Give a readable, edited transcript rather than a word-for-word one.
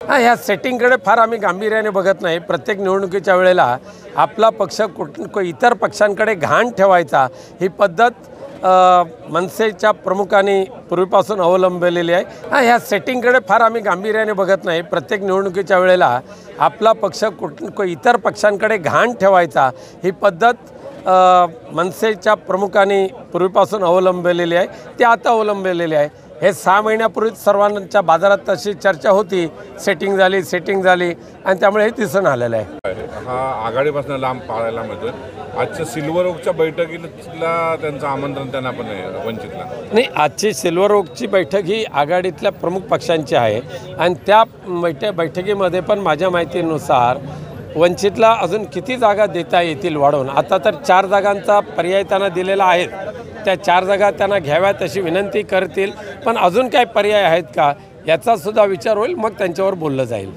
ह्या सेटिंगकडे फार आम्ही गांभीर्याने बघत नाही। प्रत्येक निवडणुकीच्या वेळेला आपला पक्ष इतर पक्षांकडे घाण ठेवायचा ही पद्धत मनसेच्या प्रमुखांनी पूर्वीपासून अवलंबलेली आहे। ह्या सेटिंगकडे फार आम्ही गांभीर्याने बघत नाही। प्रत्येक निवडणुकीच्या वेळेला आपला पक्ष इतर पक्षांकडे घाण ठेवायचा ही पद्धत मनसेच्या प्रमुखांनी पूर्वीपासून अवलंबलेली आहे, ते आता अवलंबलेली आहे। हे 6 महिन्यापूर्वीच सर्वांच्या बाजारात तशी चर्चा होती, सेटिंग झाली आणि त्यामुळे हे दिसून आलेलं आहे। हा आघाडीपासून लांब पाळायला मिळतोय। आजच्या सिल्वर ओकच्या बैठकीला त्यांचं आमंत्रण त्यांना पण आहे वंचितला। नाही, आजची सिल्वर ओकची बैठक ही आघाडीतल्या प्रमुख पक्षांची आहे आणि त्या बैठकीमध्ये पण माझ्या माहितीनुसार वंचितला अजून किती जागा देता येतील वाढवून, आता तर 4 जागांचा पर्याय त्यांना दिलेला आहे। त्या 4 जागा त्यांना घ्याव्यात अशी विनंती करतील, पण अजून काय पर्याय आहेत का याचा सुद्धा विचार होईल, मग त्यांच्यावर बोललं जाईल।